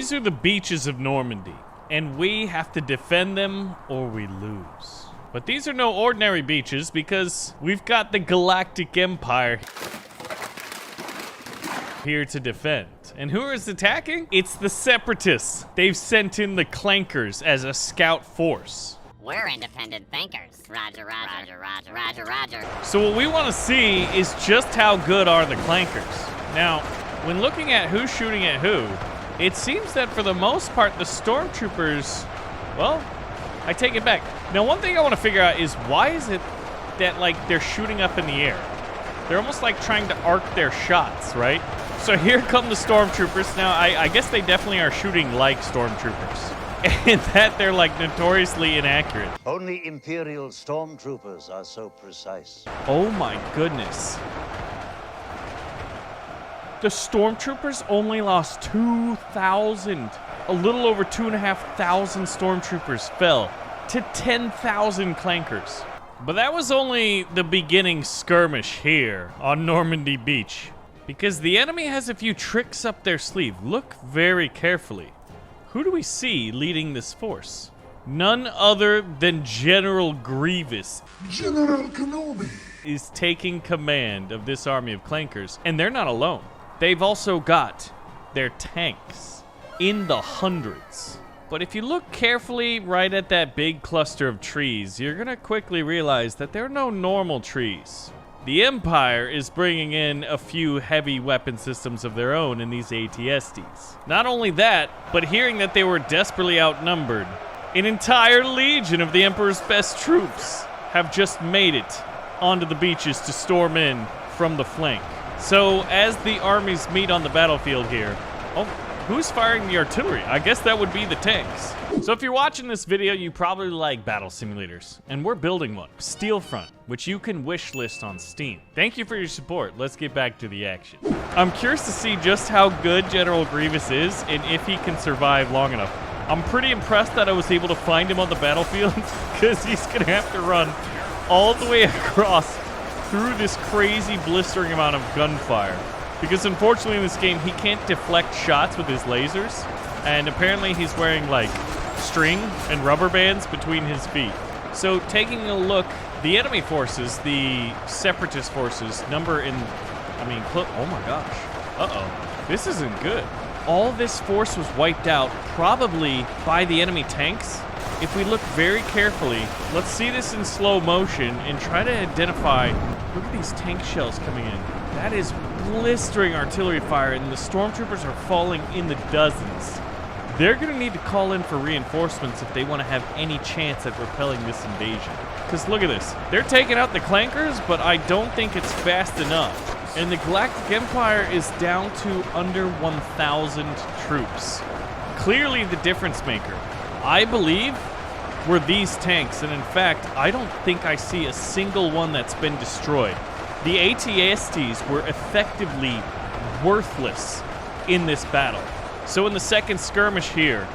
These are the beaches of Normandy, and we have to defend them or we lose. But these are no ordinary beaches because we've got the Galactic Empire here to defend. And who is attacking? It's the Separatists. They've sent in the Clankers as a scout force. We're independent thinkers. Roger, roger, roger, roger, roger. So what we want to see is just how good are the Clankers. Now, when looking at who's shooting at who, it seems that for the most part, the Stormtroopers, well, I take it back. Now, one thing I want to figure out is why is it that, like, they're shooting up in the air? They're almost like trying to arc their shots, right? So here come the Stormtroopers. Now, I guess they definitely are shooting like Stormtroopers. And that they're, like, notoriously inaccurate. Only Imperial Stormtroopers are so precise. Oh my goodness. The Stormtroopers only lost 2,000. A little over 2,500 Stormtroopers fell to 10,000 Clankers. But that was only the beginning skirmish here on Normandy Beach, because the enemy has a few tricks up their sleeve. Look very carefully. Who do we see leading this force? None other than General Grievous. General Kenobi is taking command of this army of Clankers, and they're not alone. They've also got their tanks in the hundreds. But if you look carefully right at that big cluster of trees, you're gonna quickly realize that they're no normal trees. The Empire is bringing in a few heavy weapon systems of their own in these AT-STs. Not only that, but hearing that they were desperately outnumbered, an entire legion of the Emperor's best troops have just made it onto the beaches to storm in from the flank. So as the armies meet on the battlefield here, oh, who's firing the artillery? I guess that would be the tanks. So if you're watching this video, you probably like battle simulators, and we're building one, Steelfront, which you can wish list on Steam. Thank you for your support. Let's get back to the action. I'm curious to see just how good General Grievous is and if he can survive long enough. I'm pretty impressed that I was able to find him on the battlefield because he's gonna have to run all the way across through this crazy blistering amount of gunfire. Because unfortunately in this game, he can't deflect shots with his lasers. And apparently he's wearing like string and rubber bands between his feet. So taking a look, the enemy forces, the Separatist forces, number in, oh my gosh. Uh-oh, this isn't good. All this force was wiped out, probably by the enemy tanks. If we look very carefully, let's see this in slow motion and try to identify, look at these tank shells coming in. That is blistering artillery fire, and the Stormtroopers are falling in the dozens. They're gonna need to call in for reinforcements if they wanna have any chance at repelling this invasion. Because look at this, they're taking out the Clankers, but I don't think it's fast enough. And the Galactic Empire is down to under 1,000 troops. Clearly the difference maker, I believe, were these tanks, and in fact, I don't think I see a single one that's been destroyed. The AT-STs were effectively worthless in this battle. So in the second skirmish here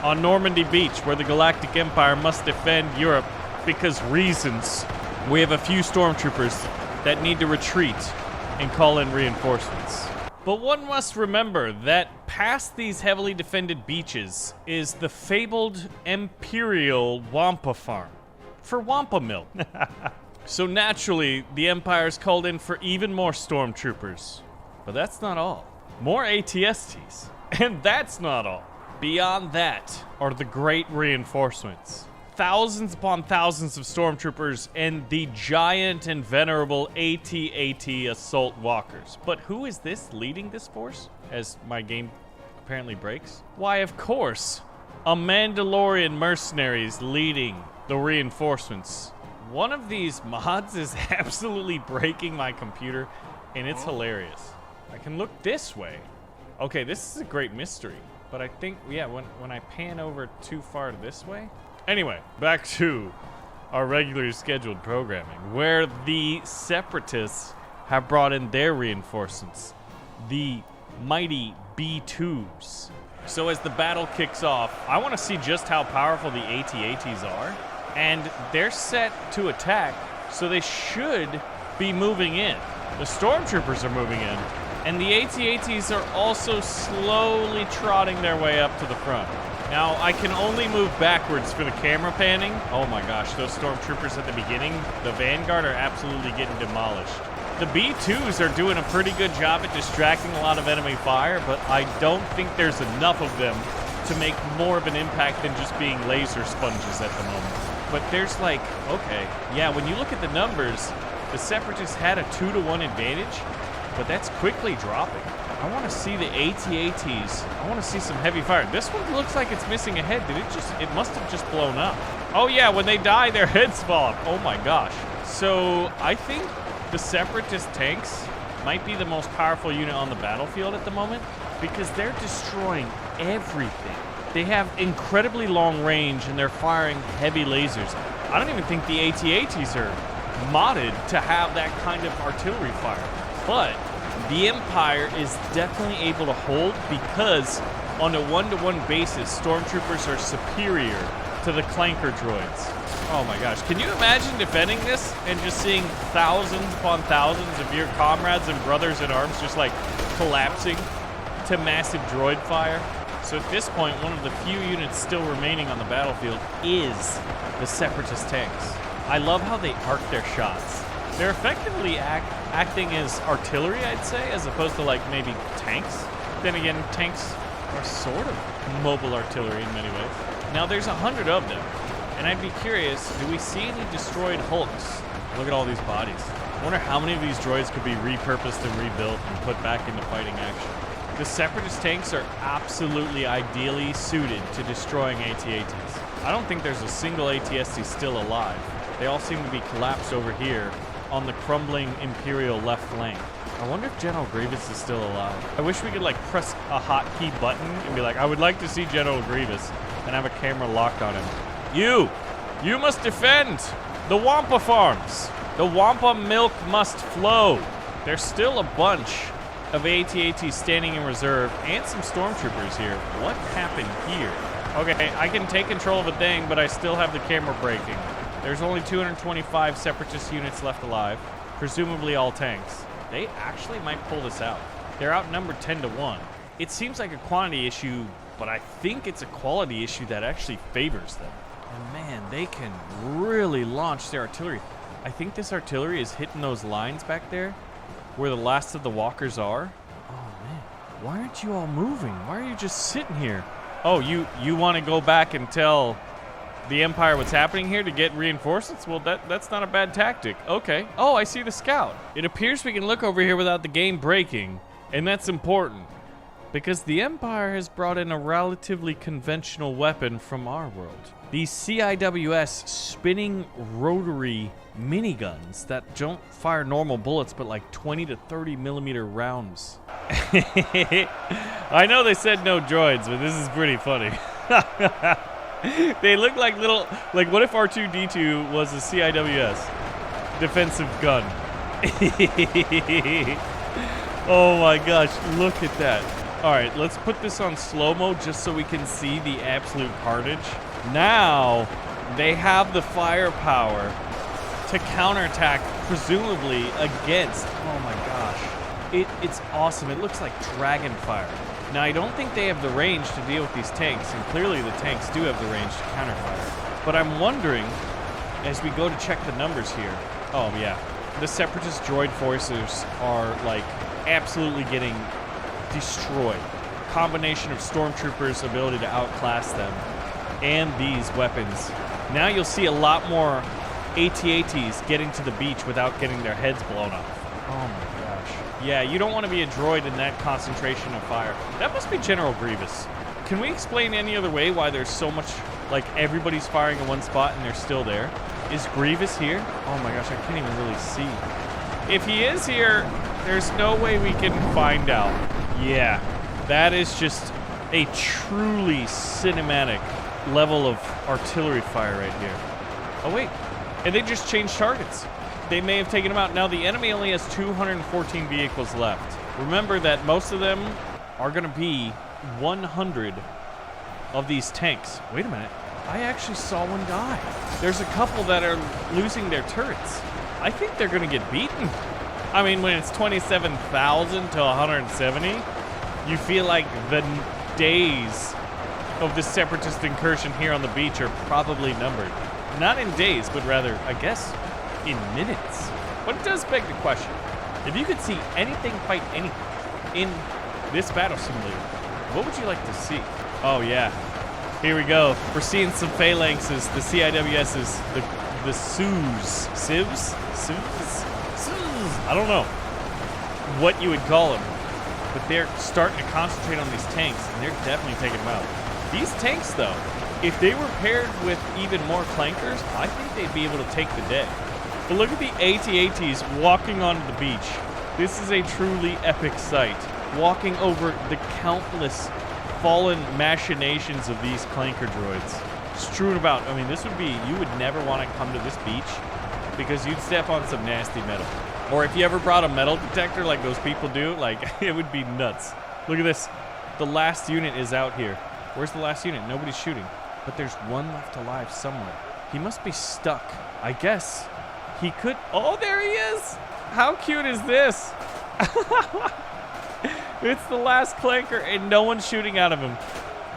on Normandy Beach, where the Galactic Empire must defend Europe because reasons, we have a few Stormtroopers that need to retreat and call in reinforcements. But one must remember that past these heavily defended beaches is the fabled Imperial Wampa Farm for Wampa milk. So naturally, the Empire's called in for even more Stormtroopers. But that's not all. More AT-STs. And that's not all. Beyond that are the great reinforcements. Thousands upon thousands of Stormtroopers and the giant and venerable AT-AT Assault Walkers. But who is this leading this force? As my game apparently breaks. Why, of course, a Mandalorian mercenaries leading the reinforcements. One of these mods is absolutely breaking my computer, and it's hilarious. I can look this way. Okay, this is a great mystery, but I think, yeah, when I pan over too far this way. Anyway, back to our regularly scheduled programming, where the Separatists have brought in their reinforcements, the mighty B-2s. So as the battle kicks off, I want to see just how powerful the AT-ATs are. And they're set to attack, so they should be moving in. The Stormtroopers are moving in, And the AT-ATs are also slowly trotting their way up to the front. Now, I can only move backwards for the camera panning. Oh my gosh, those Stormtroopers at the beginning, the Vanguard, are absolutely getting demolished. The B-2s are doing a pretty good job at distracting a lot of enemy fire, but I don't think there's enough of them to make more of an impact than just being laser sponges at the moment. But there's like, okay, yeah, when you look at the numbers, the Separatists had a 2-to-1 advantage, but that's quickly dropping. I want to see the AT-ATs. I want to see some heavy fire. This one looks like it's missing a head. It must have just blown up. Oh yeah, when they die, their heads fall off. Oh my gosh. So I think the Separatist tanks might be the most powerful unit on the battlefield at the moment because they're destroying everything. They have incredibly long range and they're firing heavy lasers. I don't even think the AT-ATs are modded to have that kind of artillery fire. But the Empire is definitely able to hold because on a one-to-one basis, Stormtroopers are superior to the Clanker droids. Oh my gosh, can you imagine defending this and just seeing thousands upon thousands of your comrades and brothers in arms just like collapsing to massive droid fire? So at this point, one of the few units still remaining on the battlefield is the Separatist tanks. I love how they arc their shots. They're effectively acting as artillery, I'd say, as opposed to like maybe tanks. Then again, tanks are sort of mobile artillery in many ways. Now there's 100 of them, and I'd be curious, do we see any destroyed hulks? Look at all these bodies. I wonder how many of these droids could be repurposed and rebuilt and put back into fighting action. The Separatist tanks are absolutely ideally suited to destroying AT-ATs. I don't think there's a single AT-ST still alive. They all seem to be collapsed over here on the crumbling Imperial left flank. I wonder if General Grievous is still alive. I wish we could like press a hotkey button and be like, I would like to see General Grievous, and have a camera locked on him. You must defend the Wampa farms. The Wampa milk must flow. There's still a bunch of AT-ATs standing in reserve and some Stormtroopers here. What happened here? Okay, I can take control of a thing, but I still have the camera breaking. There's only 225 Separatist units left alive, presumably all tanks. They actually might pull this out. They're outnumbered 10-1. It seems like a quantity issue, but I think it's a quality issue that actually favors them. And man, they can really launch their artillery. I think this artillery is hitting those lines back there where the last of the walkers are. Oh man, why aren't you all moving? Why are you just sitting here? Oh, you want to go back and tell the Empire what's happening here to get reinforcements? Well, that's not a bad tactic. Okay. Oh, I see the scout. It appears we can look over here without the game breaking, and that's important because the Empire has brought in a relatively conventional weapon from our world. These CIWS spinning rotary miniguns that don't fire normal bullets but like 20 to 30 millimeter rounds. I know they said no droids, but this is pretty funny. They look like little, like what if R2-D2 was a CIWS defensive gun? Oh my gosh, look at that. All right, let's put this on slow-mo just so we can see the absolute carnage. Now, they have the firepower to counterattack, presumably against, oh my gosh. It's awesome. It looks like dragon fire. Now, I don't think they have the range to deal with these tanks, and clearly the tanks do have the range to counterfire. But I'm wondering, as we go to check the numbers here, oh yeah, the Separatist droid forces are like absolutely getting destroyed. Combination of Stormtroopers' ability to outclass them and these weapons. Now you'll see a lot more AT-ATs getting to the beach without getting their heads blown off. Oh my gosh. Yeah, you don't want to be a droid in that concentration of fire. That must be General Grievous. Can we explain any other way why there's so much, like everybody's firing in one spot and they're still there? Is Grievous here? Oh my gosh, I can't even really see. If he is here, there's no way we can find out. Yeah, that is just a truly cinematic level of artillery fire right here. Oh wait, and they just changed targets. They may have taken them out. Now the enemy only has 214 vehicles left. Remember that most of them are going to be 100 of these tanks. Wait a minute, I actually saw one die. There's a couple that are losing their turrets. I think they're going to get beaten. I mean, when it's 27,000 to 170, you feel like the days of the separatist incursion here on the beach are probably numbered. Not in days, but rather, I guess, in minutes. But it does beg the question, if you could see anything fight anything in this battle simulator, what would you like to see? Oh yeah, here we go. We're seeing some phalanxes, the CIWSs, the SUs. Civs? SUs? I don't know what you would call them, but they're starting to concentrate on these tanks, and they're definitely taking them out. These tanks, though, if they were paired with even more clankers, I think they'd be able to take the day. But look at the AT-ATs walking onto the beach. This is a truly epic sight. Walking over the countless fallen machinations of these clanker droids. Strewn about. I mean, this would be, you would never want to come to this beach because you'd step on some nasty metal. Or if you ever brought a metal detector like those people do, like, it would be nuts. Look at this. The last unit is out here. Where's the last unit? Nobody's shooting. But there's one left alive somewhere. He must be stuck. I guess he could. Oh, there he is. How cute is this? It's the last clanker and no one's shooting out of him.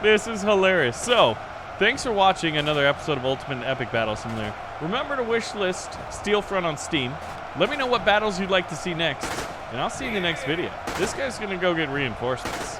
This is hilarious. So, thanks for watching another episode of Ultimate Epic Battle Simulator. Remember to wishlist Steelfront on Steam. Let me know what battles you'd like to see next, and I'll see you in the next video. This guy's gonna go get reinforcements.